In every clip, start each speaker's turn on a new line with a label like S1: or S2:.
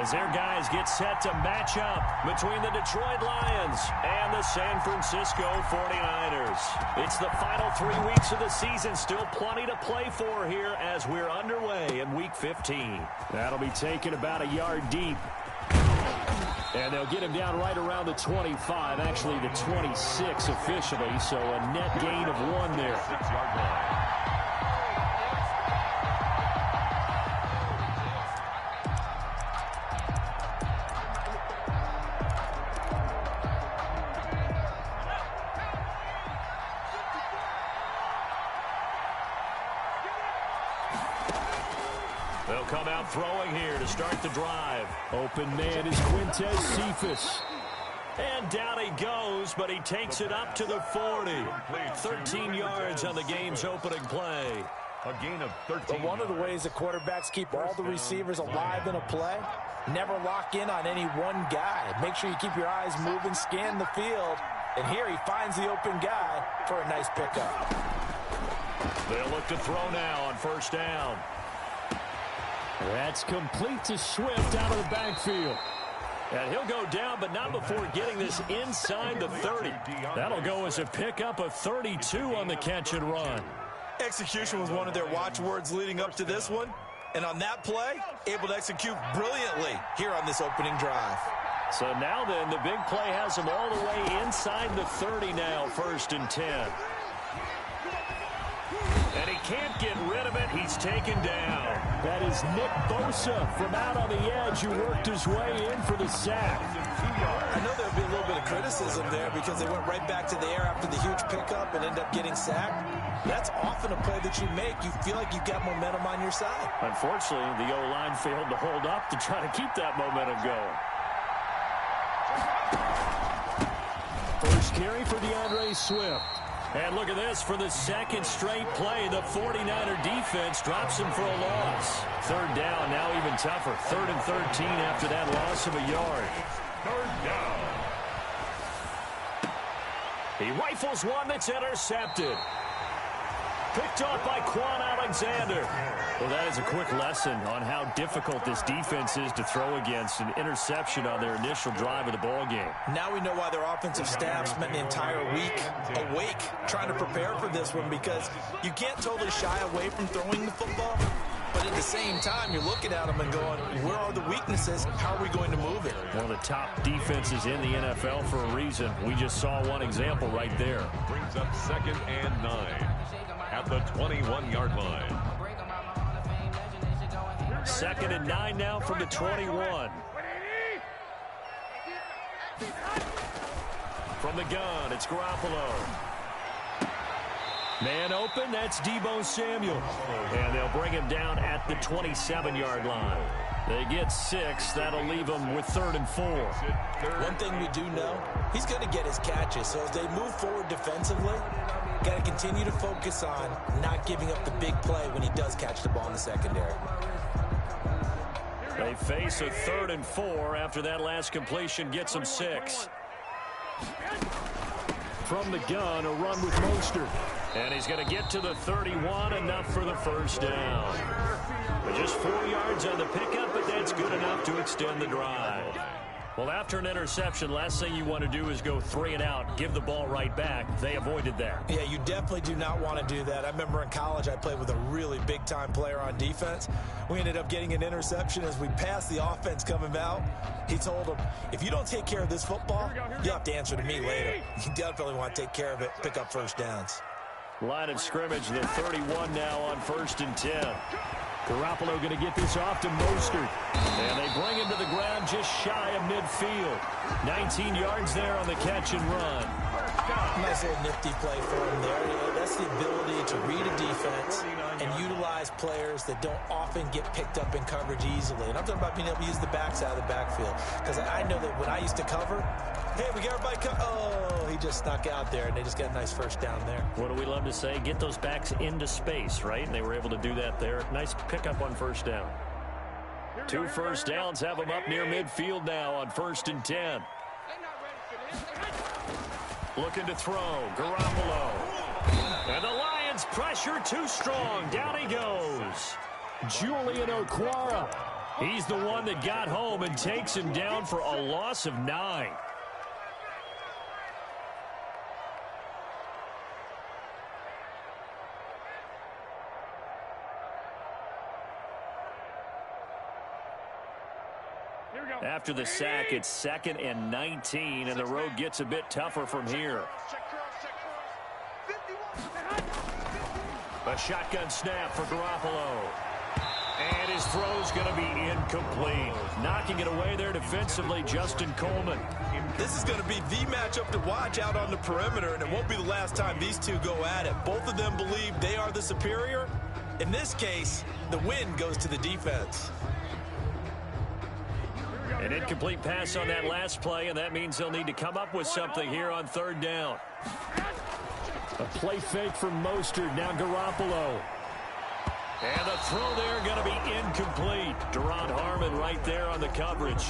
S1: as their guys get set to match up between the Detroit Lions and the San Francisco 49ers. It's the final 3 weeks of the season. Still plenty to play for here as we're underway in Week 15. That'll be taken about a yard deep. And they'll get him down right around the 25, actually the 26 officially, so a net gain of 1 there.
S2: 6-yard line.
S1: They'll come out throwing here to start the drive. Open man is Quintez Cephas. And down he goes, but he takes it up to the 40. 13 yards on the game's opening play.
S2: A gain of 13.
S3: But one of the ways that quarterbacks keep all the receivers alive in a play, never lock in on any one guy. Make sure you keep your eyes moving, scan the field. And here he finds the open guy for a nice pickup.
S1: They'll look to throw now on first down. That's complete to Swift out of the backfield. And he'll go down, but not before getting this inside the 30. That'll go as a pickup of 32 on the catch and run.
S3: Execution was one of their watchwords leading up to this one. And on that play, able to execute brilliantly here on this opening drive.
S1: So now then, the big play has him all the way inside the 30 now, 1st and 10. And he can't get rid of it. He's taken down. That is Nick Bosa from out on the edge who worked his way in for the sack.
S3: I know there'll be a little bit of criticism there because they went right back to the air after the huge pickup and ended up getting sacked. That's often a play that you make. You feel like you've got momentum on your side.
S1: Unfortunately, the O-line failed to hold up to try to keep that momentum going. First carry for DeAndre Swift. And look at this, for the second straight play, the 49er defense drops him for a loss. 3rd down, now even tougher. 3rd and 13 after that loss of a yard.
S2: 3rd down.
S1: He rifles one that's intercepted. Picked off by Quan Alexander. Well, that is a quick lesson on how difficult this defense is to throw against. An interception on their initial drive of the ball game.
S3: Now we know why their offensive staff spent the entire week awake trying to prepare for this one, because you can't totally shy away from throwing the football. But at the same time, you're looking at them and going, where are the weaknesses? How are we going to move it?
S1: One of the top defenses in the NFL for a reason. We just saw one example right there.
S2: Brings up 2nd and 9 at the 21-yard line.
S1: 2nd and 9 now from the 21. From the gun, it's Garoppolo. Man open, that's Deebo Samuel. And they'll bring him down at the 27-yard line. They get 6. That'll leave them with 3rd and 4.
S3: One thing we do know, he's going to get his catches. So as they move forward defensively, got to continue to focus on not giving up the big play when he does catch the ball in the secondary.
S1: They face a 3rd and 4 after that last completion gets them 6. From the gun, a run with Mostert. And he's going to get to the 31, enough for the 1st down. But just 4 yards on the pickup, but that's good enough to extend the drive. Well, after an interception, last thing you want to do is go 3 and out, give the ball right back. They avoided that.
S3: Yeah, you definitely do not want to do that. I remember in college I played with a really big-time player on defense. We ended up getting an interception as we passed the offense coming out. He told him, if you don't take care of this football, you'll have to answer to me later. You definitely want to take care of it, pick up 1st downs.
S1: Line of scrimmage, the 31 now on 1st and 10. Garoppolo going to get this off to Mostert. And they bring him to the ground just shy of midfield. 19 yards there on the catch and run.
S3: Nice little nifty play for him there. That's the ability to read a defense and utilize players that don't often get picked up in coverage easily. And I'm talking about being able to use the backside of the backfield. Because I know that when I used to cover, hey, we got everybody oh, he just snuck out there, and they just got a nice 1st down there.
S1: What do we love to say? Get those backs into space, right? And they were able to do that there. Nice pickup on 1st down. 2 1st downs have them up near midfield now on 1st and 10. Looking to throw. Garoppolo. And the Lions pressure too strong. Down he goes. Julian Okwara. He's the one that got home and takes him down for a loss of 9. After the sack, it's 2nd and 19, and the road gets a bit tougher from here. A shotgun snap for Garoppolo. And his throw's going to be incomplete. Knocking it away there defensively, Justin Coleman.
S3: This is going to be the matchup to watch out on the perimeter, and it won't be the last time these two go at it. Both of them believe they are the superior. In this case, the win goes to the defense.
S1: An incomplete pass on that last play, and that means they'll need to come up with something here on 3rd down. A play fake from Mostert, now Garoppolo. And the throw there going to be incomplete. Deron Harmon right there on the coverage.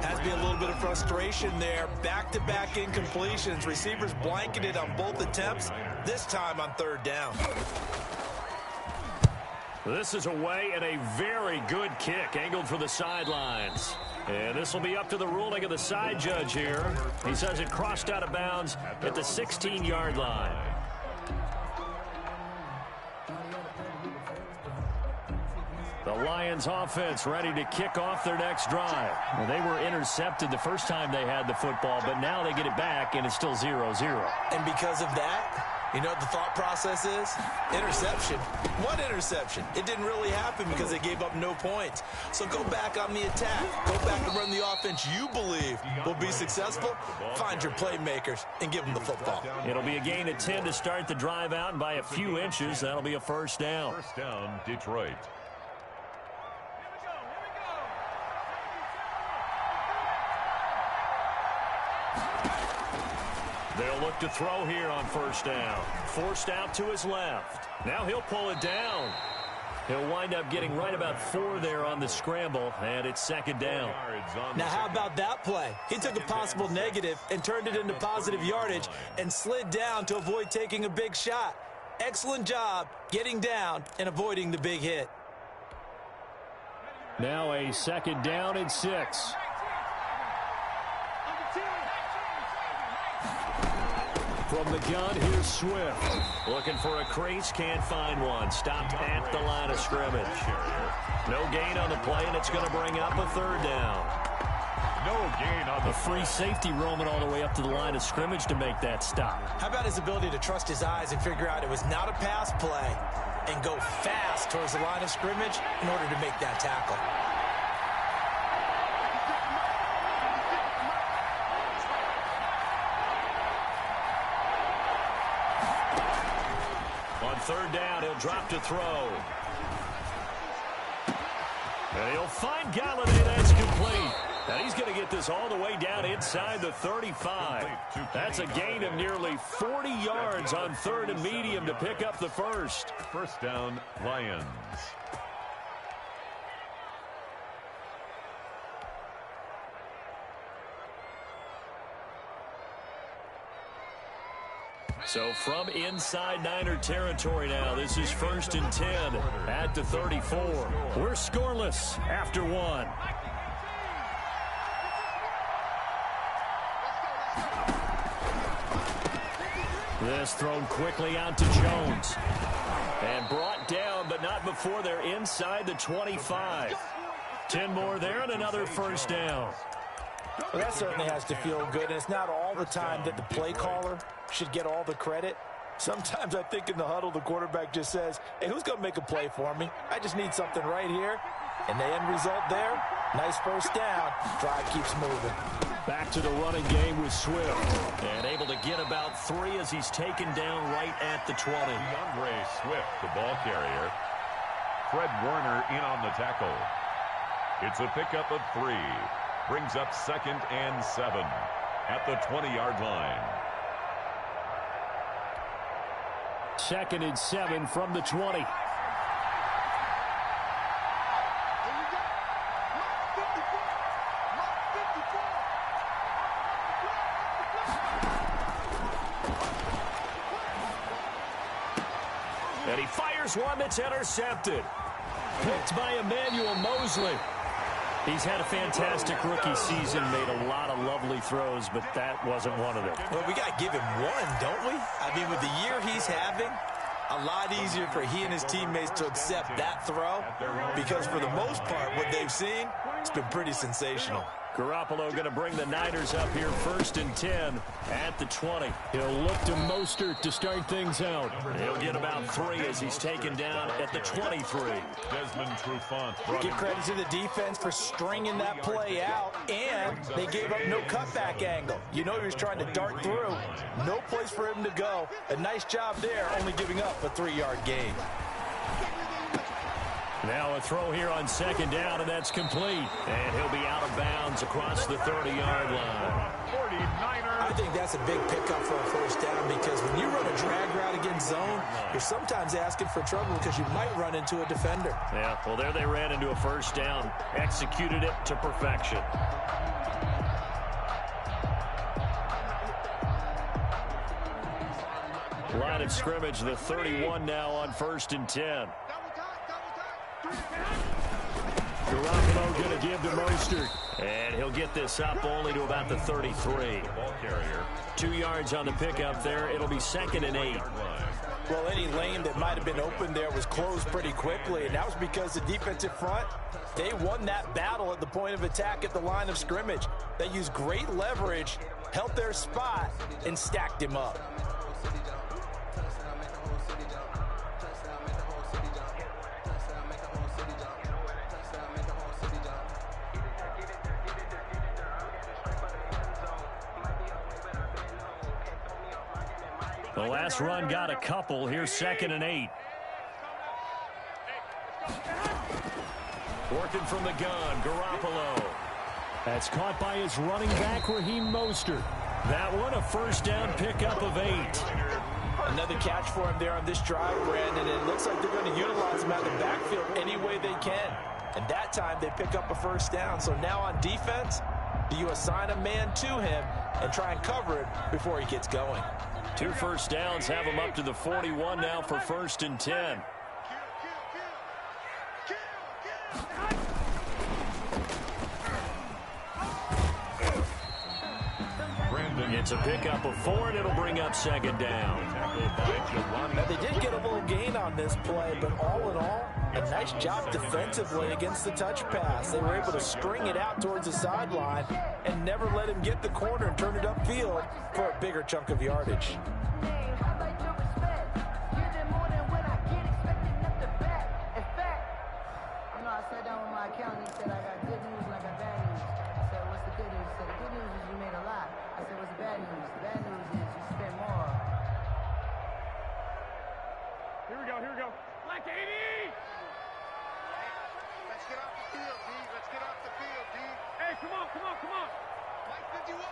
S3: Has been a little bit of frustration there. Back-to-back incompletions. Receivers blanketed on both attempts, this time on 3rd down.
S1: This is away and a very good kick, angled for the sidelines. And this will be up to the ruling of the side judge here. He says it crossed out of bounds at the 16-yard line. The Lions offense ready to kick off their next drive. Well, they were intercepted the first time they had the football, but now they get it back, and it's still 0-0.
S3: And because of that, you know what the thought process is? Interception. One interception. It didn't really happen because they gave up no points. So go back on the attack. Go back and run the offense you believe will be successful. Find your playmakers and give them the football.
S1: It'll be a gain of 10 to start the drive out, and by a few inches, that'll be a 1st down.
S2: 1st down, Detroit.
S1: They'll look to throw here on 1st down. Forced out to his left. Now he'll pull it down. He'll wind up getting right about 4 there on the scramble, and it's 2nd down.
S3: Now how about that play? He took a possible negative and turned it into positive yardage and slid down to avoid taking a big shot. Excellent job getting down and avoiding the big hit.
S1: Now a 2nd down and 6. From the gun, here's Swift. Looking for a crease, can't find one. Stopped at the line of scrimmage. No gain on the play, and it's going to bring up a 3rd down.
S2: No gain on the
S1: free safety roaming all the way up to the line of scrimmage to make that stop.
S3: How about his ability to trust his eyes and figure out it was not a pass play and go fast towards the line of scrimmage in order to make that tackle?
S1: On 3rd down, he'll drop to throw. And he'll find Galladay. That's complete. And he's going to get this all the way down inside the 35. That's a gain of nearly 40 yards on 3rd and medium to pick up the 1st.
S2: 1st down, Lions.
S1: So from inside Niner territory now, this is 1st and 10 at the 34. We're scoreless after 1. This thrown quickly out to Jones. And brought down, but not before they're inside the 25. 10 more there and another 1st down.
S3: Well, that certainly has to feel good, and it's not all the time that the play caller should get all the credit. Sometimes I think in the huddle, the quarterback just says, hey, who's going to make a play for me? I just need something right here. And the end result there, nice 1st down. Drive keeps moving.
S1: Back to the running game with Swift. And able to get about 3 as he's taken down right at the 20.
S2: DeAndre Swift, the ball carrier. Fred Warner in on the tackle. It's a pickup of 3. Brings up 2nd and 7 at the 20-yard line.
S1: 2nd and 7 from the 20. And he fires one that's intercepted. Picked by Emmanuel Mosley. He's had a fantastic rookie season, made a lot of lovely throws, but that wasn't one of them.
S3: Well, we got to give him one, don't we? I mean, with the year he's having, a lot easier for he and his teammates to accept that throw because for the most part, what they've seen, it's been pretty sensational.
S1: Garoppolo going to bring the Niners up here 1st and 10 at the 20.
S4: He'll look to Mostert to start things out.
S1: He'll get about 3 as he's taken down at the 23.
S2: Desmond Trufant.
S3: Give credit to the defense for stringing that play out, and they gave up no cutback angle. You know he was trying to dart through. No place for him to go. A nice job there, only giving up a 3-yard gain.
S1: Now a throw here on 2nd down, and that's complete. And he'll be out of bounds across the 30-yard line.
S3: I think that's a big pickup for a 1st down because when you run a drag route against zone, you're sometimes asking for trouble because you might run into a defender.
S1: Yeah, well, there they ran into a 1st down. Executed it to perfection. Line of scrimmage, the 31 now on 1st and 10.
S4: Garoppolo going to give to Mostert.
S1: And he'll get this up only to about the 33.
S2: Ball carrier.
S1: 2 yards on the pickup there. It'll be 2nd and 8.
S3: Well, any lane that might have been open there was closed pretty quickly, and that was because the defensive front, they won that battle at the point of attack at the line of scrimmage. They used great leverage, held their spot, and stacked him up.
S1: The last run got a couple. Here's 2nd and 8. Working from the gun, Garoppolo.
S4: That's caught by his running back, Raheem Mostert.
S1: That one a 1st down pickup of 8.
S3: Another catch for him there on this drive, Brandon. And it looks like they're going to utilize him out of the backfield any way they can. And that time they pick up a 1st down. So now on defense, do you assign a man to him and try and cover it before he gets going?
S1: 2 1st downs have him up to the 41 now for 1st and 10. It's a pickup of 4, and it'll bring up 2nd down.
S3: Now, they did get a little gain on this play, but all in all, a nice job defensively against the touch pass. They were able to string it out towards the sideline and never let him get the corner and turn it upfield for a bigger chunk of yardage.
S5: I sat down with my accountant. He said, I got good news and I got bad news. I said, what's the good news? He said, the good news is you made a lot. I said, what's the bad news? The bad news is you spent more.
S6: Here we go. Black 80!
S7: Let's get off the field, D. Let's get off the field, D.
S6: Hey, come on.
S7: Mike 51.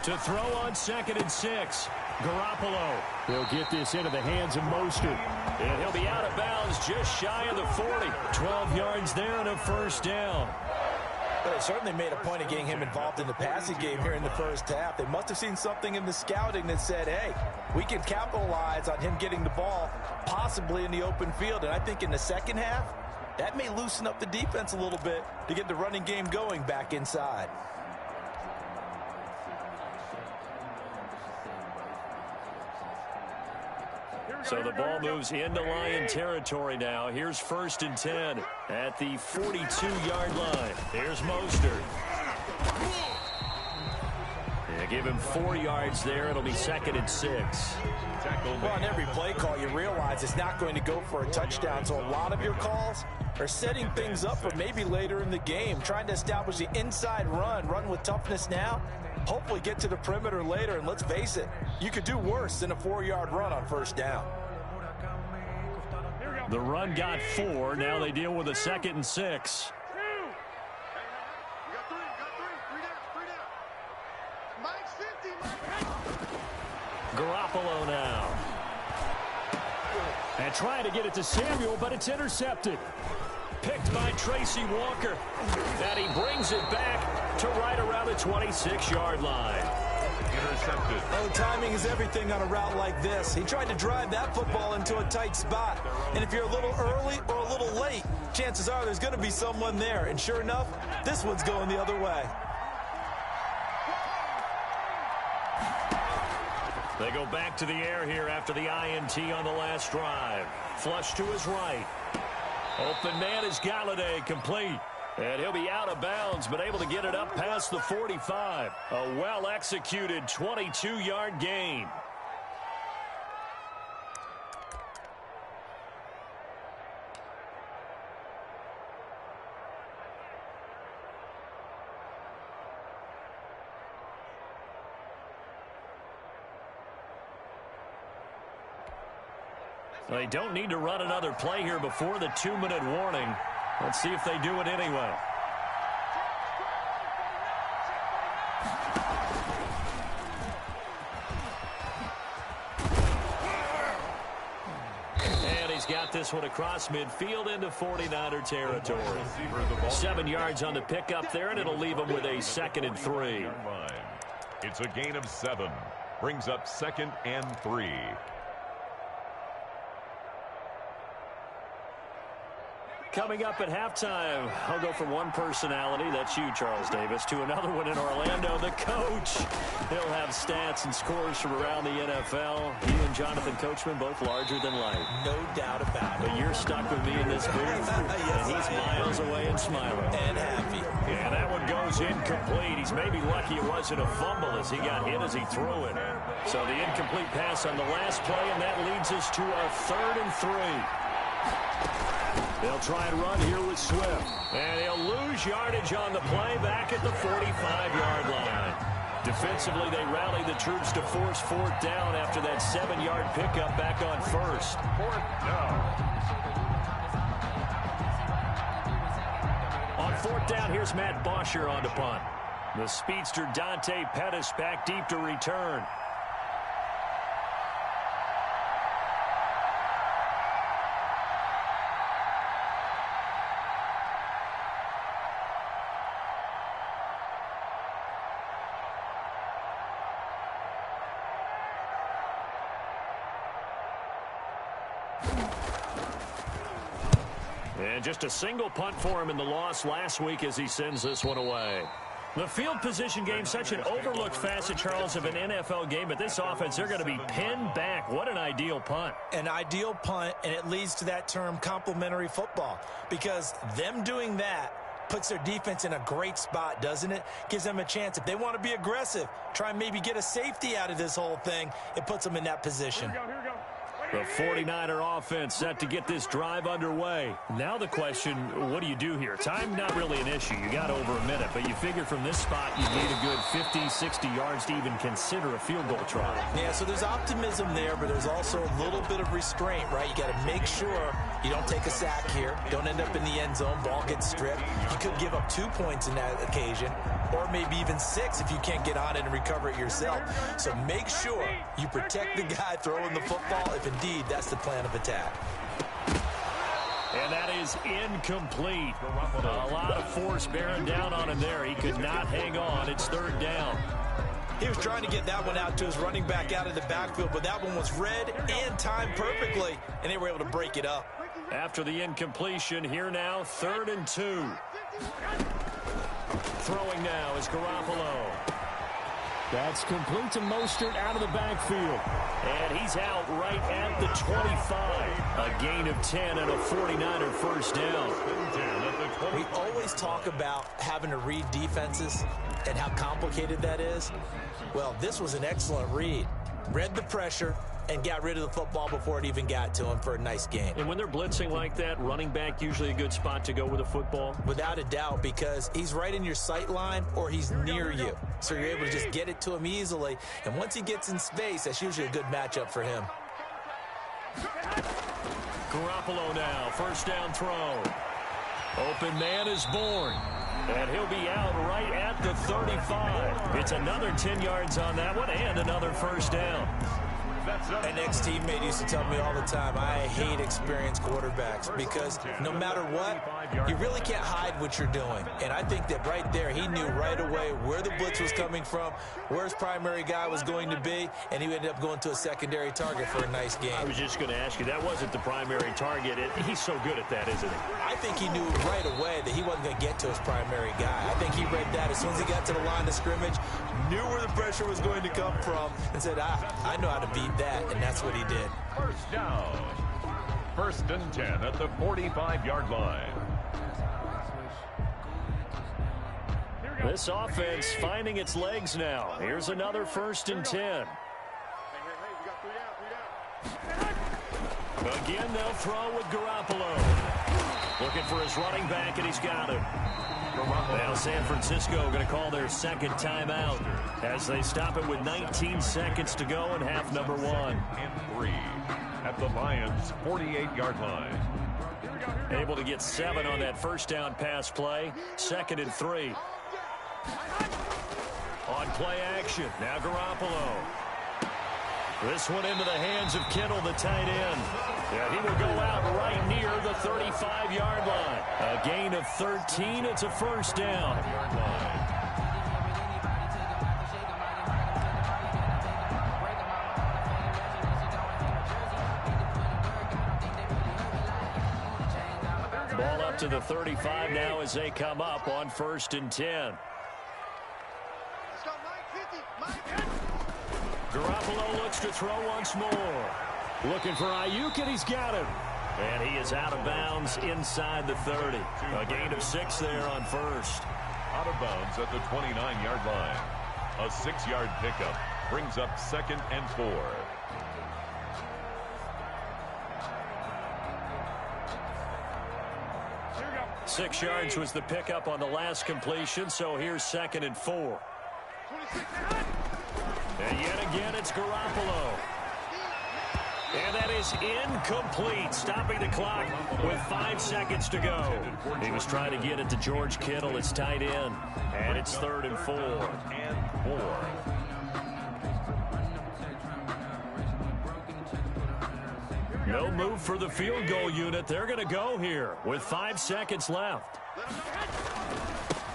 S1: To throw on 2nd and 6. Garoppolo.
S4: He'll get this into the hands of Mostert.
S1: And he'll be out of bounds just shy of the 40. 12 yards there and a 1st down.
S3: But they certainly made a point of getting him involved in the passing game here in the 1st half. They must have seen something in the scouting that said, hey, we can capitalize on him getting the ball possibly in the open field. And I think in the 2nd half, that may loosen up the defense a little bit to get the running game going back inside.
S1: So the ball moves into Lion territory now. Here's 1st and 10 at the 42-yard line. Here's Mostert. They give him 4 yards there. It'll be 2nd and 6.
S3: Well, on every play call, you realize it's not going to go for a touchdown. So a lot of your calls are setting things up for maybe later in the game, trying to establish the inside run with toughness now, hopefully get to the perimeter later. And let's face it, you could do worse than a 4-yard run on 1st down.
S1: The run got 4. Now they deal with a 2nd and 6. Garoppolo now.
S4: And trying to get it to Samuel, but it's intercepted.
S1: Picked by Tracy Walker. And he brings it back to right around the 26-yard line.
S2: Intercepted.
S3: Oh, timing is everything on a route like this. He tried to drive that football into a tight spot. And if you're a little early or a little late, chances are there's going to be someone there. And sure enough, this one's going the other way.
S1: They go back to the air here after the INT on the last drive. Flush to his right. Open man is Galladay, complete. And he'll be out of bounds, but able to get it up past the 45. A well-executed 22-yard gain. They don't need to run another play here before the 2-minute warning. Let's see if they do it anyway. And he's got this one across midfield into 49er territory. 7 yards on the pickup there, and it'll leave him with a 2nd and 3.
S2: It's a gain of 7. Brings up 2nd and 3.
S1: Coming up at halftime, I'll go from one personality, that's you, Charles Davis, to another one in Orlando, the coach. He'll have stats and scores from around the NFL. He and Jonathan Coachman, both larger than life.
S3: No doubt about it.
S1: But you're stuck with me in this booth,
S3: yes,
S1: and he's miles away and smiling.
S3: And happy.
S1: And that one goes incomplete. He's maybe lucky it wasn't a fumble as he got hit as he threw it. So the incomplete pass on the last play, and that leads us to our 3rd and 3. They'll try and run here with Swift. And he'll lose yardage on the play back at the 45-yard line. Defensively, they rally the troops to force 4th down after that 7-yard pickup back on 1st.
S2: 4th down.
S1: On 4th down, here's Matt Bosher on to punt. The speedster Dante Pettis back deep to return. And just a single punt for him in the loss last week as he sends this one away. The field position game, such an overlooked facet, Charles, of an NFL game. But this offense, they're going to be pinned back. What an ideal punt.
S3: An ideal punt, and it leads to that term complementary football. Because them doing that puts their defense in a great spot, doesn't it? Gives them a chance. If they want to be aggressive, try and maybe get a safety out of this whole thing, it puts them in that position.
S6: Here we go.
S1: The 49er offense set to get this drive underway. Now the question, what do you do here? Time not really an issue. You got over a minute, but you figure from this spot you need a good 50, 60 yards to even consider a field goal try.
S3: Yeah, so there's optimism there, but there's also a little bit of restraint, right? You got to make sure you don't take a sack here. Don't end up in the end zone. Ball gets stripped. You could give up 2 points in that occasion, or maybe even 6 if you can't get on it and recover it yourself. So make sure you protect the guy throwing the football if indeed that's the plan of attack.
S1: And that is incomplete. A lot of force bearing down on him there. He could not hang on. It's 3rd down.
S3: He was trying to get that one out to his running back out of the backfield, but that one was read and timed perfectly, and they were able to break it up.
S1: After the incompletion, here now, 3rd and 2. Throwing now is Garoppolo.
S4: That's complete to Mostert out of the backfield.
S1: And he's out right at the 25. A gain of 10 and a 49er first down.
S3: We always talk about having to read defenses and how complicated that is. Well, this was an excellent read. Read the pressure and got rid of the football before it even got to him for a nice gain.
S1: And when they're blitzing like that, running back usually a good spot to go with a football?
S3: Without a doubt, because he's right in your sight line or he's near you. So you're able to just get it to him easily. And once he gets in space, that's usually a good matchup for him.
S1: Garoppolo now, first down throw. Open man is born. And he'll be out right at the 35. It's another 10 yards on that one and another first down.
S3: An ex-teammate used to tell me all the time, I hate experienced quarterbacks because no matter what, you really can't hide what you're doing. And I think that right there, he knew right away where the blitz was coming from, where his primary guy was going to be, and he ended up going to a secondary target for a nice game.
S4: I was just going to ask you, that wasn't the primary target. He's so good at that, isn't he?
S3: I think he knew right away that he wasn't going to get to his primary guy. I think he read that as soon as he got to the line of scrimmage, knew where the pressure was going to come from, and said, I know how to beat that, and that's what he did.
S2: First down. 1st and 10 at the 45-yard line.
S1: This offense finding its legs now. Here's another 1st and 10. Again, they'll throw with Garoppolo. Looking for his running back, and he's got him. Now San Francisco going to call their second timeout as they stop it with 19 seconds to go in half number 1.
S2: And 3 at the Lions' 48-yard line.
S1: Able to get 7 on that first down pass play. 2nd and 3. On play action, now Garoppolo. This one into the hands of Kittle, the tight end. Yeah, he will go out right near the 35-yard line. A gain of 13, it's a first down. Ball up to the 35 now as they come up on 1st and 10. Garoppolo looks to throw once more. Looking for Ayuk, and he's got him. And he is out of bounds inside the 30. A gain of 6 there on 1st.
S2: Out of bounds at the 29-yard line. A 6-yard pickup brings up 2nd and 4.
S6: Go.
S1: 6 yards was the pickup on the last completion, so here's 2nd and 4. And yet again, it's Garoppolo. And that is incomplete, stopping the clock with 5 seconds to go. He was trying to get it to George Kittle, his tight end. And it's 3rd and 4. No move for the field goal unit. They're going to go here with 5 seconds left.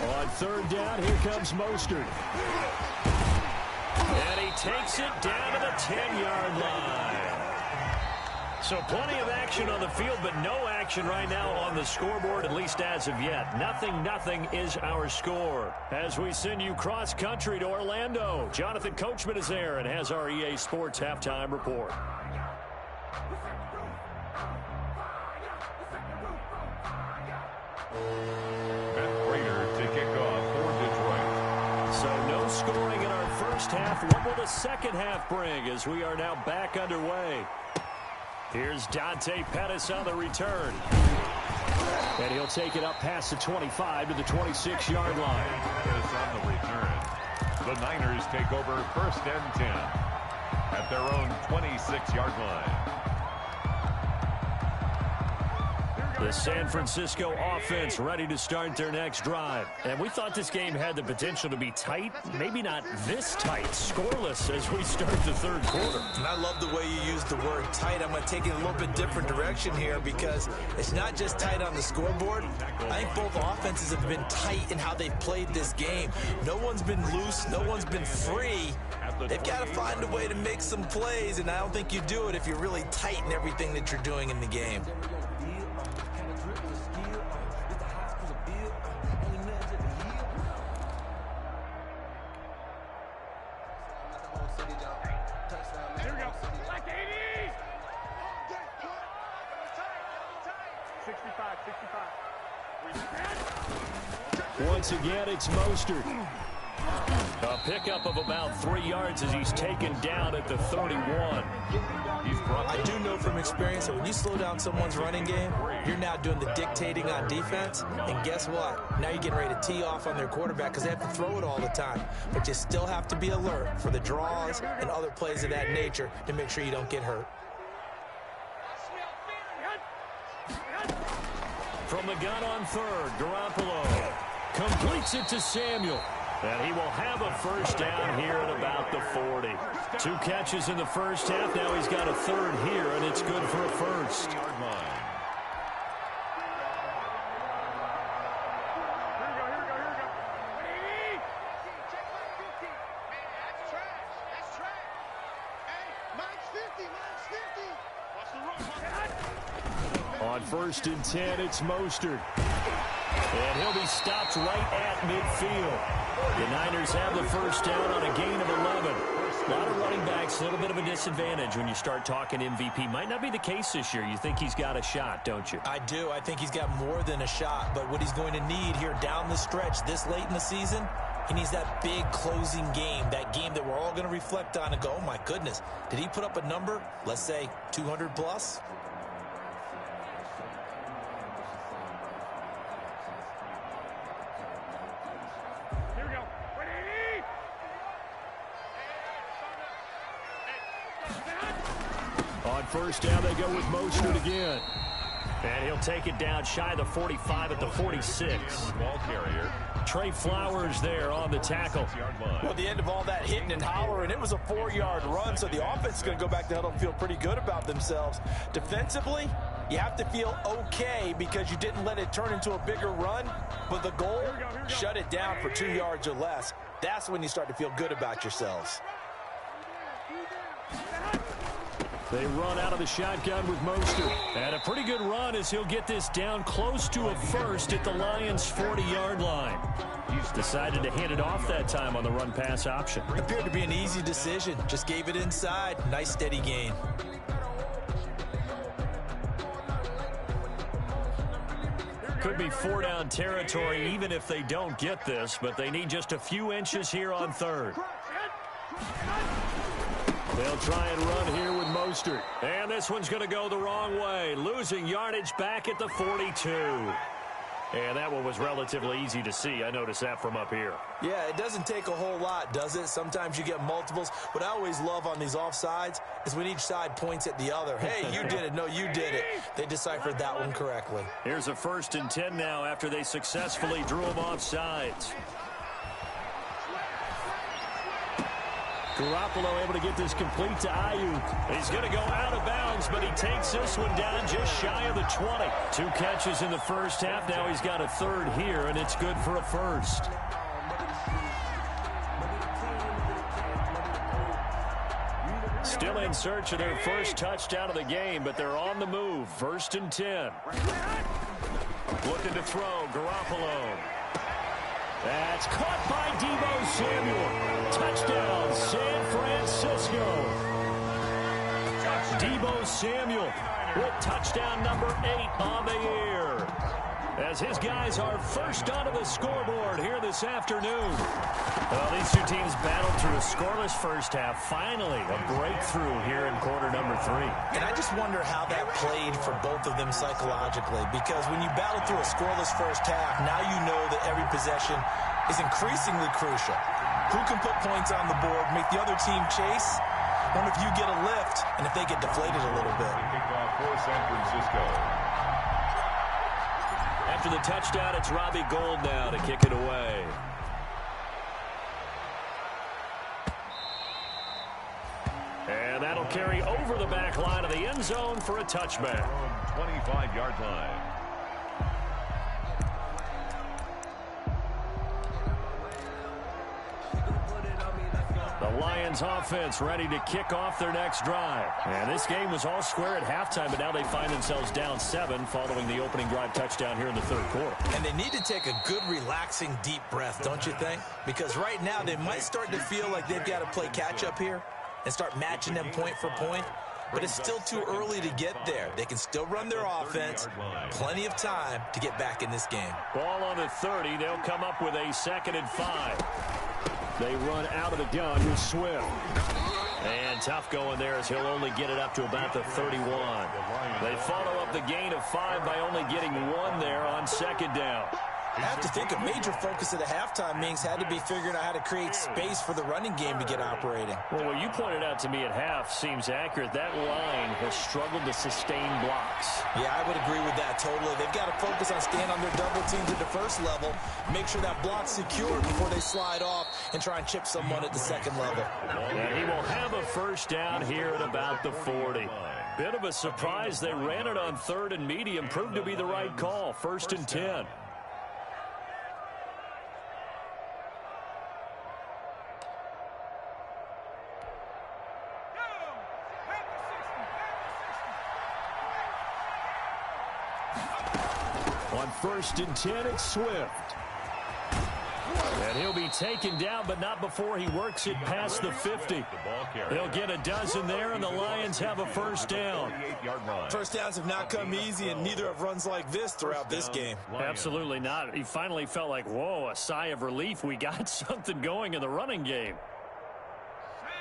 S1: On 3rd down, here comes Mostert. And he takes it down to the 10-yard line. So plenty of action on the field, but no action right now on the scoreboard, at least as of yet. Nothing is our score. As we send you cross-country to Orlando, Jonathan Coachman is there and has our EA Sports halftime report. Scoring in our first half. What will the second half bring as we are now back underway? Here's Dante Pettis on the return. And he'll take it up past the 25 to the 26-yard line.
S2: Pettis on the return. The Niners take over 1st and 10 at their own 26-yard line.
S1: The San Francisco offense ready to start their next drive. And we thought this game had the potential to be tight, maybe not this tight, scoreless as we start the 3rd quarter.
S3: And I love the way you use the word tight. I'm going to take it a little bit different direction here because it's not just tight on the scoreboard. I think both offenses have been tight in how they've played this game. No one's been loose. No one's been free. They've got to find a way to make some plays, and I don't think you do it if you're really tight in everything that you're doing in the game.
S1: Once again, it's Mostert. A pickup of about 3 yards as he's taken down at the 31.
S3: I do know from experience that when you slow down someone's running game, you're now doing the dictating on defense. And guess what? Now you're getting ready to tee off on their quarterback because they have to throw it all the time. But you still have to be alert for the draws and other plays of that nature to make sure you don't get hurt.
S1: From the gun on 3rd, Garoppolo completes it to Samuel. And he will have a first down here at about the 40. 2 catches in the first half. Now he's got a third here, and it's good for a first. On 1st and 10, it's Mostert. And he'll be stopped right at midfield. The Niners have the first down on a gain of 11. A lot of running backs, a little bit of a disadvantage when you start talking MVP. Might not be the case this year. You think he's got a shot, don't you?
S3: I do. I think he's got more than a shot. But what he's going to need here down the stretch this late in the season, he needs that big closing game, that game that we're all going to reflect on and go, oh, my goodness, did he put up a number, let's say 200 plus?
S1: On first down, they go with Mostert again. And he'll take it down shy of the 45 at the 46.
S2: Ball carrier.
S1: Trey Flowers there on the tackle.
S3: Well, the end of all that hitting and hollering, it was a 4-yard run, so the offense is going to go back to huddle and feel pretty good about themselves. Defensively, you have to feel okay because you didn't let it turn into a bigger run, but the goal, shut it down for 2 yards or less. That's when you start to feel good about yourselves.
S1: They run out of the shotgun with Mostert. And a pretty good run as he'll get this down close to a first at the Lions' 40-yard line. He's decided to hand it off that time on the run-pass option.
S3: Appeared to be an easy decision. Just gave it inside. Nice steady gain.
S1: Could be 4-down territory even if they don't get this, but they need just a few inches here on third. They'll try and run here with Mostert. And this one's going to go the wrong way. Losing yardage back at the 42. And that one was relatively easy to see. I noticed that from up here.
S3: Yeah, it doesn't take a whole lot, does it? Sometimes you get multiples. What I always love on these offsides is when each side points at the other. Hey, you did it. No, you did it. They deciphered that one correctly.
S1: Here's a 1st and 10 now after they successfully drew him off sides. Garoppolo able to get this complete to Ayuk. He's going to go out of bounds, but he takes this one down just shy of the 20. 2 catches in the first half. Now he's got a third here, and it's good for a first. Still in search of their first touchdown of the game, but they're on the move. 1st and 10. Looking to throw, Garoppolo. That's caught by Deebo Samuel. Touchdown, San Francisco. Deebo Samuel with touchdown number 8 on the year. As his guys are first onto the scoreboard here this afternoon. Well, these two teams battled through a scoreless first half. Finally, a breakthrough here in quarter number 3.
S3: And I just wonder how that played for both of them psychologically. Because when you battle through a scoreless first half, now you know that every possession is increasingly crucial. Who can put points on the board, make the other team chase? Wonder if you get a lift and if they get deflated a little bit.
S2: Kickoff for San Francisco.
S1: After the touchdown, it's Robbie Gould now to kick it away. And that'll carry over the back line of the end zone for a touchback.
S2: 25-yard line.
S1: The Lions offense ready to kick off their next drive. And this game was all square at halftime, but now they find themselves down 7 following the opening drive touchdown here in the third quarter.
S3: And they need to take a good, relaxing, deep breath, don't you think? Because right now they might start to feel like they've got to play catch-up here and start matching them point for point. But it's still too early to get there. They can still run their offense. Plenty of time to get back in this game.
S1: Ball on the 30. They'll come up with a 2nd and 5. They run out of the gun with Swift. And tough going there as he'll only get it up to about the 31. They follow up the gain of 5 by only getting 1 there on 2nd down.
S3: I have to think a major focus at the halftime meetings had to be figuring out how to create space for the running game to get operating.
S1: Well, what you pointed out to me at half seems accurate. That line has struggled to sustain blocks.
S3: Yeah, I would agree with that totally. They've got to focus on staying on their double teams at the first level, make sure that block's secure before they slide off and try and chip someone at the second level.
S1: And he will have a first down here at about the 40. Bit of a surprise. They ran it on 3rd and medium. Proved to be the right call. 1st and 10. On 1st and 10, it's Swift. And he'll be taken down, but not before he works it past the 50. He'll get a dozen there, and the Lions have a first down.
S3: First downs have not come easy, and neither have runs like this throughout this game.
S1: Absolutely not. He finally felt like, whoa, a sigh of relief. We got something going in the running game.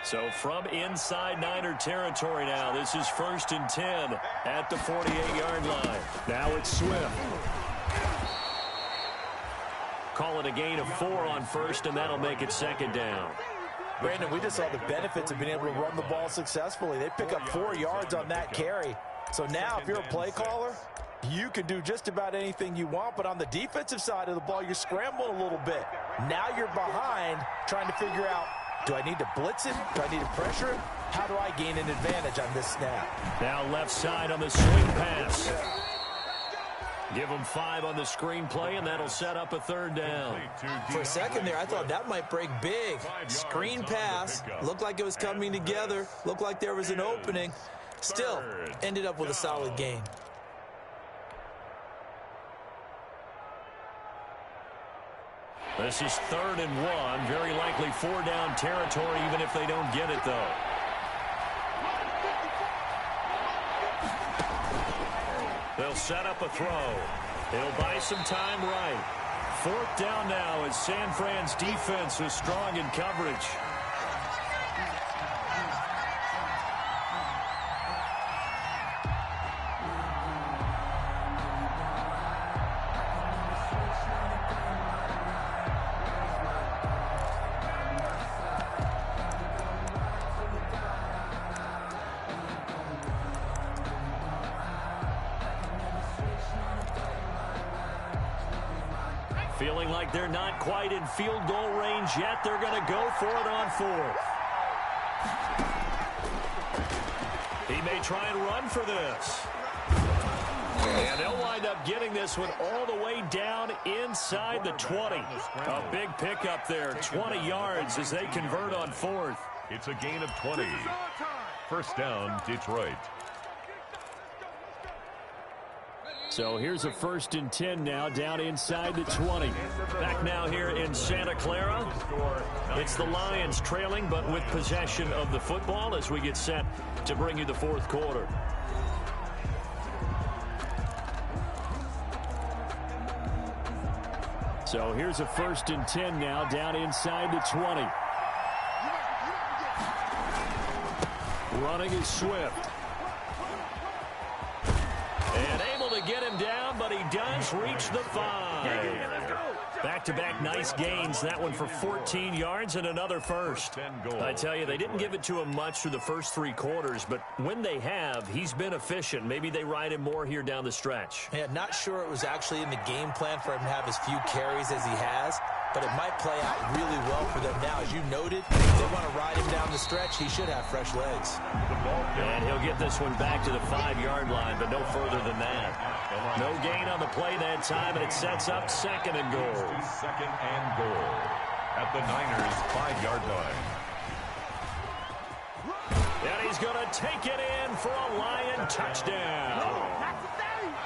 S1: So from inside Niner territory now, this is 1st and 10 at the 48-yard line. Now it's Swift. Call it a gain of 4 on 1st, and that'll make it 2nd down.
S3: Brandon, we just saw the benefits of being able to run the ball successfully. They pick up 4 yards on that carry. So now if you're a play caller, you can do just about anything you want, but on the defensive side of the ball, you're scrambling a little bit. Now you're behind trying to figure out, do I need to blitz him? Do I need to pressure him? How do I gain an advantage on this snap?
S1: Now left side on the swing pass. Give him 5 on the screen play, and that'll set up a 3rd down.
S3: For a second there, I thought that might break big. Screen pass. Looked like it was coming together. Looked like there was an opening. Still, ended up with a solid gain.
S1: This is 3rd and 1. Very likely 4-down territory, even if they don't get it, though. They'll set up a throw. He'll buy some time right. 4th down now as San Fran's defense is strong in coverage. Feeling like they're not quite in field goal range yet. They're going to go for it on 4th. He may try and run for this. And they'll wind up getting this one all the way down inside the 20. A big pickup there, 20 yards as they convert on 4th.
S2: It's a gain of 20. First down, Detroit.
S1: So here's a 1st and 10 now down inside the 20. Back now here in Santa Clara. It's the Lions trailing but with possession of the football as we get set to bring you the 4th quarter. So here's a 1st and 10 now down inside the 20. Running is Swift. And able to get him down, but he does reach the 5. Back-to-back nice gains. That one for 14 yards and another first. I tell you, they didn't give it to him much through the first 3 quarters, but when they have, he's been efficient. Maybe they ride him more here down the stretch.
S3: Yeah, not sure it was actually in the game plan for him to have as few carries as he has, but it might play out really well for them now. As you noted, if they want to ride him down the stretch, he should have fresh legs.
S1: And he'll get this one back to the 5-yard line, but no further than that. No gain on the play that time, and it sets up 2nd and goal.
S2: 2nd and goal at the Niners' 5-yard line.
S1: And he's going to take it in for a Lion touchdown.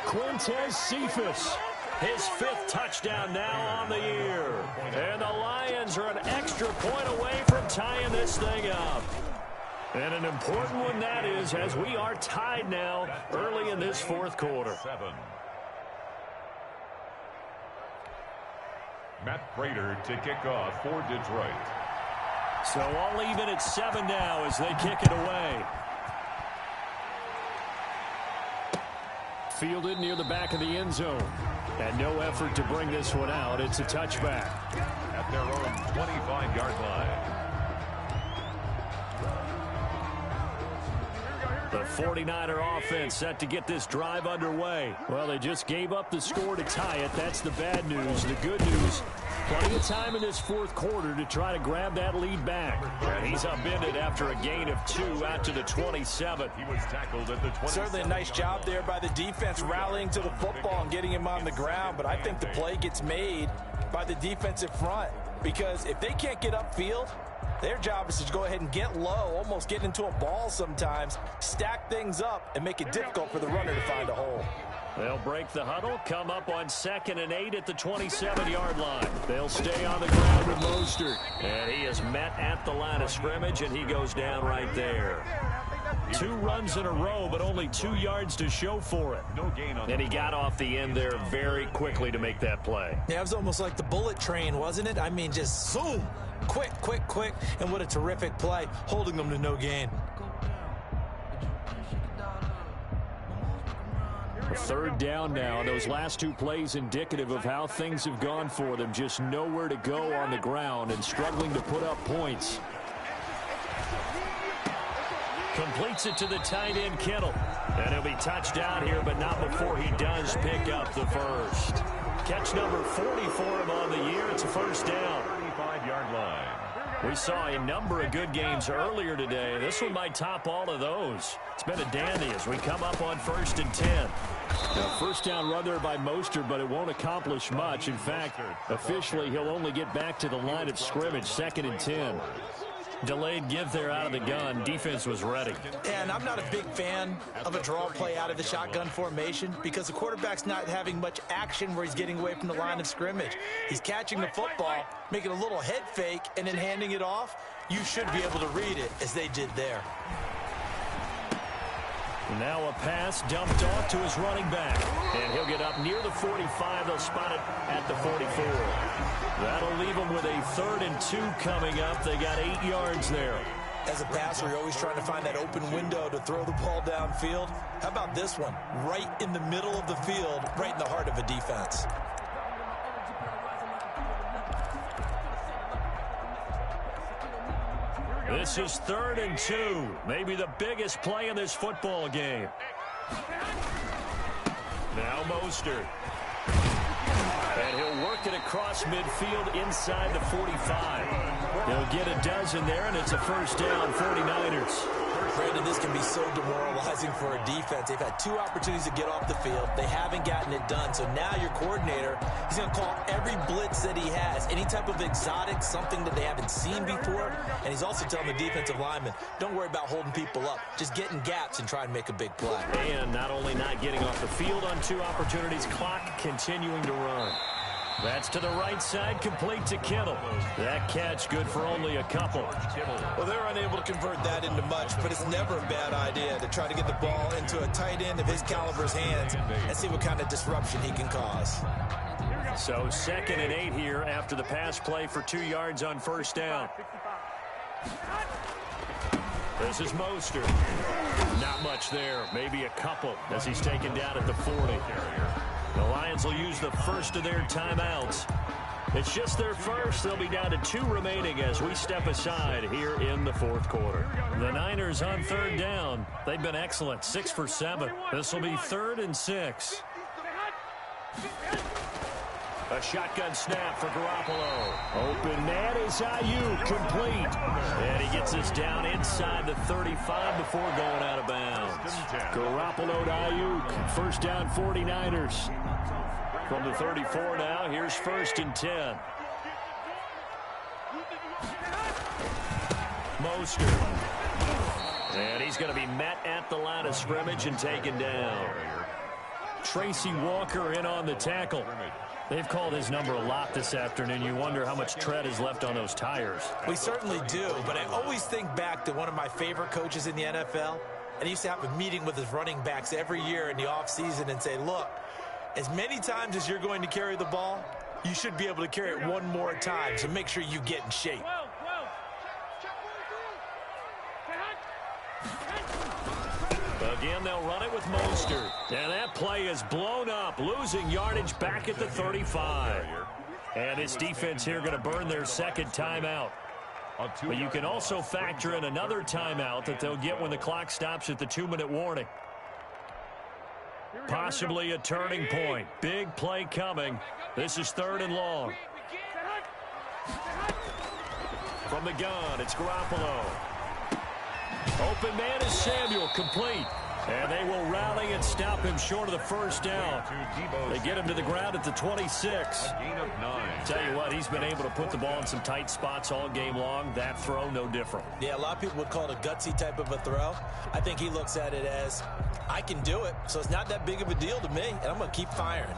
S1: Quintez Cephas, his 5th touchdown now on the year. And the Lions are an extra point away from tying this thing up. And an important one that is, as we are tied now early in this 4th quarter.
S2: 7. Matt Prater to kick off for Detroit.
S1: So all even at 7 now as they kick it away.
S4: fielded near the back of the end zone. And no effort to bring this one out. It's a touchback.
S2: At their own 25-yard line.
S1: The 49er offense set to get this drive underway.
S4: Well, they just gave up the score to tie it. That's the bad news. The good news, plenty of time in this fourth quarter to try to grab that lead back.
S1: And he's upended after a gain of 2 out to the 27.
S2: He was tackled at the 27.
S3: Certainly a nice job there by the defense rallying to the football and getting him on the ground. But I think the play gets made by the defensive front, because if they can't get upfield, their job is to go ahead and get low, almost get into a ball sometimes, stack things up, and make it difficult for the runner to find a hole.
S1: They'll break the huddle, come up on 2nd and 8 at the 27-yard line. They'll stay on the ground with Mostert. And he is met at the line of scrimmage, and he goes down right there. 2 runs in a row, but only 2 yards to show for it.
S2: No gain on.
S1: And he got off the end there very quickly to make that play.
S3: Yeah, it was almost like the bullet train, wasn't it? I mean, just zoom. Quick, quick, quick. And what a terrific play, holding them to no gain.
S4: Third down now. Those last 2 plays indicative of how things have gone for them. Just nowhere to go on the ground and struggling to put up points.
S1: Completes it to the tight end, Kittle. And he'll be touched down here, but not before he does pick up the first. Catch number 40 for him on the year. It's a first down.
S2: 35-yard line.
S1: We saw a number of good games earlier today. This one might top all of those. It's been a dandy as we come up on 1st and 10.
S4: Now, first down run there by Mostert, but it won't accomplish much. In fact, officially, he'll only get back to the line of scrimmage, 2nd and 10.
S1: Delayed give there out of the gun. Defense was ready.
S3: And I'm not a big fan of a draw play out of the shotgun formation, because the quarterback's not having much action where he's getting away from the line of scrimmage. He's catching the football, making a little head fake, and then handing it off. You should be able to read it, as they did there.
S1: Now a pass dumped off to his running back. And he'll get up near the 45. They'll spot it at the 44. That'll leave them with a 3rd and 2 coming up. They got 8 yards there.
S3: As a passer, you're always trying to find that open window to throw the ball downfield. How about this one? Right in the middle of the field, right in the heart of a defense.
S1: This is 3rd and 2. Maybe the biggest play in this football game. Now Mostert. And he'll work it across midfield inside the 45. He'll get a dozen there, and it's a first down, 49ers.
S3: Brandon, this can be so demoralizing for a defense. They've had 2 opportunities to get off the field. They haven't gotten it done. So now your coordinator, he's going to call every blitz that he has, any type of exotic, something that they haven't seen before. And he's also telling the defensive lineman, don't worry about holding people up. Just get in gaps and try and make a big play.
S1: And not only not getting off the field on 2 opportunities, clock continuing to run. That's to the right side, complete to Kittle. That catch good for only a couple.
S3: Well, they're unable to convert that into much, but it's never a bad idea to try to get the ball into a tight end of his caliber's hands and see what kind of disruption he can cause.
S1: So 2nd and 8 here after the pass play for 2 yards on first down. This is Mostert. Not much there, maybe a couple as he's taken down at the 40. The Lions will use the first of their timeouts. It's just their first. They'll be down to 2 remaining as we step aside here in the 4th quarter. The Niners on 3rd down. They've been excellent, 6 for 7. This will be 3rd and 6. A shotgun snap for Garoppolo.
S4: Open man is Ayuk, complete.
S1: And he gets us down inside the 35 before going out of bounds.
S4: Garoppolo to Ayuk. First down, 49ers.
S1: From the 34 now, here's 1st and 10. Mostert. And he's going to be met at the line of scrimmage and taken down. Tracy Walker in on the tackle. They've called his number a lot this afternoon. You wonder how much tread is left on those tires.
S3: We certainly do, but I always think back to one of my favorite coaches in the NFL, and he used to have a meeting with his running backs every year in the offseason and say, look, as many times as you're going to carry the ball, you should be able to carry it one more time, so make sure you get in shape.
S1: The
S4: Again, they'll run it with Mostert. And that play is blown up, losing yardage back at the 35. And this defense here going to burn their second timeout. But you can also factor in another timeout that they'll get when the clock stops at the 2-minute warning. Possibly a turning point. Big play coming. This is 3rd and long. From the gun, it's Garoppolo. Open man is Samuel, complete. And they will rally and stop him short of the first down. They get him to the ground at the 26. Tell you what, he's been able to put the ball in some tight spots all game long. That throw, no different.
S3: Yeah, a lot of people would call it a gutsy type of a throw. I think he looks at it as, I can do it, so it's not that big of a deal to me, and I'm going to keep firing.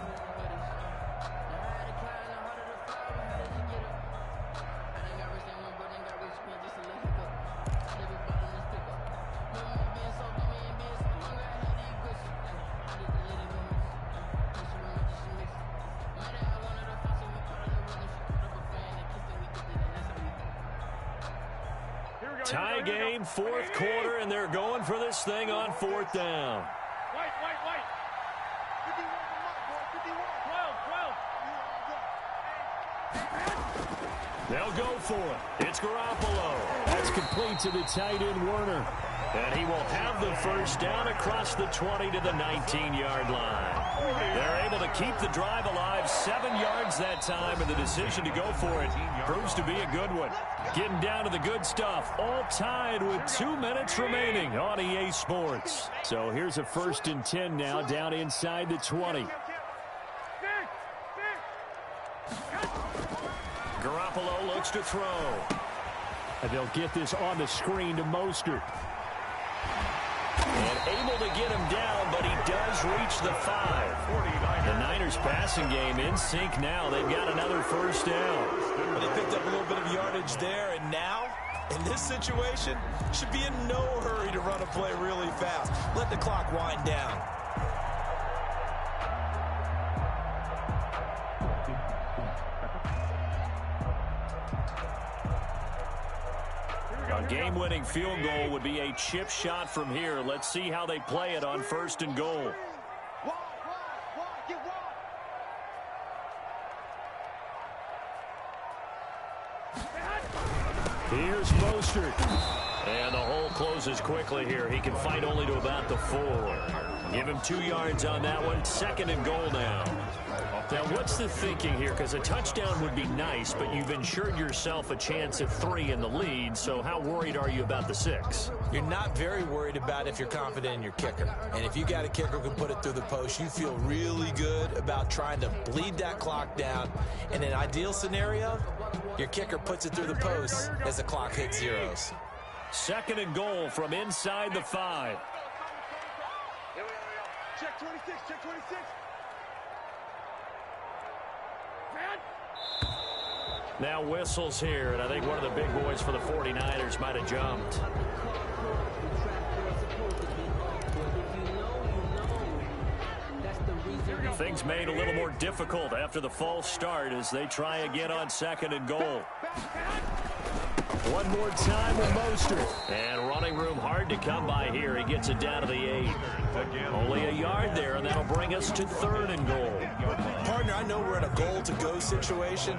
S4: Tie game, 4th quarter, and they're going for this thing on 4th down.
S6: White. 12.
S4: They'll go for it. It's Garoppolo. That's complete to the tight end, Werner. And he will have the first down across the 20 to the 19-yard line. They're able to keep the drive alive, 7 yards that time, and the decision to go for it proves to be a good one. Getting down to the good stuff, all tied with 2 minutes remaining on EA Sports. So here's a 1st and 10 now, down inside the 20. Garoppolo looks to throw. And they'll get this on the screen to Mostert. And able to get him down, but he does reach the 5. The Niners passing game in sync now. They've got another first down.
S3: Well, they picked up a little bit of yardage there, and now, in this situation, should be in no hurry to run a play really fast. Let the clock wind down.
S4: A game-winning field goal would be a chip shot from here. Let's see how they play it on 1st and goal. Here's Mostert. And the hole closes quickly here. He can fight only to about the 4. Give him 2 yards on that one. 2nd and goal now. Now, what's the thinking here? Because a touchdown would be nice, but you've ensured yourself a chance at 3 in the lead, so how worried are you about the 6?
S3: You're not very worried about if you're confident in your kicker. And if you got a kicker who can put it through the post, you feel really good about trying to bleed that clock down. In an ideal scenario, your kicker puts it through the post as the clock hits zeros.
S4: 2nd and goal from inside the 5.
S6: Check 26, check 26.
S4: Now whistles here, and I think one of the big boys for the 49ers might have jumped. Things made a little more difficult after the false start as they try again on 2nd and goal. One more time with Mostert. And running room hard to come by here. He gets it down to the 8. Only a yard there, and that'll bring us to 3rd and goal.
S3: Partner, I know we're in a goal-to-go situation,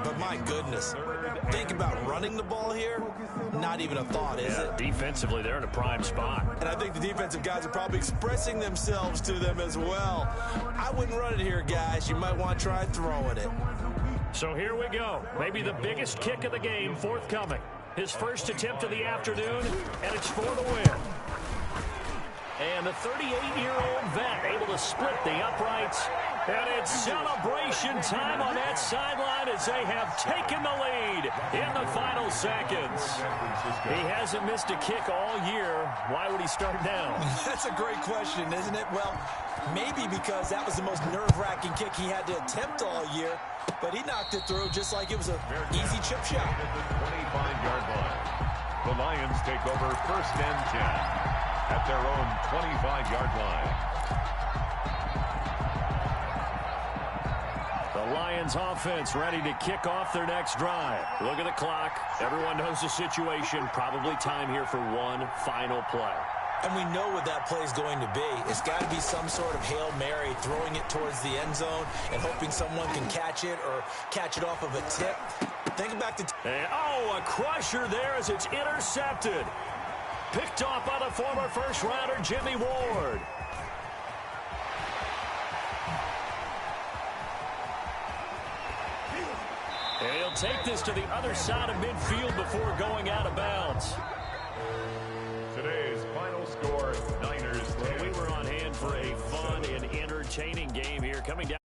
S3: but my goodness, think about running the ball here. Not even a thought, is it?
S4: Defensively, they're in a prime spot.
S3: And I think the defensive guys are probably expressing themselves to them as well. I wouldn't run it here, guys. You might want to try throwing it.
S4: So here we go. Maybe the biggest kick of the game forthcoming. His first attempt of the afternoon, and it's for the win. And the 38-year-old vet able to split the uprights. And it's celebration time on that sideline as they have taken the lead in the final seconds. He hasn't missed a kick all year. Why would he start now?
S3: That's a great question, isn't it? Well, maybe because that was the most nerve-wracking kick he had to attempt all year. But he knocked it through just like it was an easy chip shot.
S2: At the 25-yard line. The Lions take over 1st and 10 at their own 25-yard line.
S4: The Lions offense ready to kick off their next drive. Look at the clock. Everyone knows the situation. Probably time here for one final play.
S3: And we know what that play is going to be. It's got to be some sort of Hail Mary, throwing it towards the end zone and hoping someone can catch it or catch it off of a tip. Think back to...
S4: a crusher there as it's intercepted. Picked off by the former first-rounder Jimmy Ward. And he'll take this to the other side of midfield before going out of bounds.
S2: Today's final score, Niners 10.
S4: Well, we were on hand for a fun and entertaining game here coming down.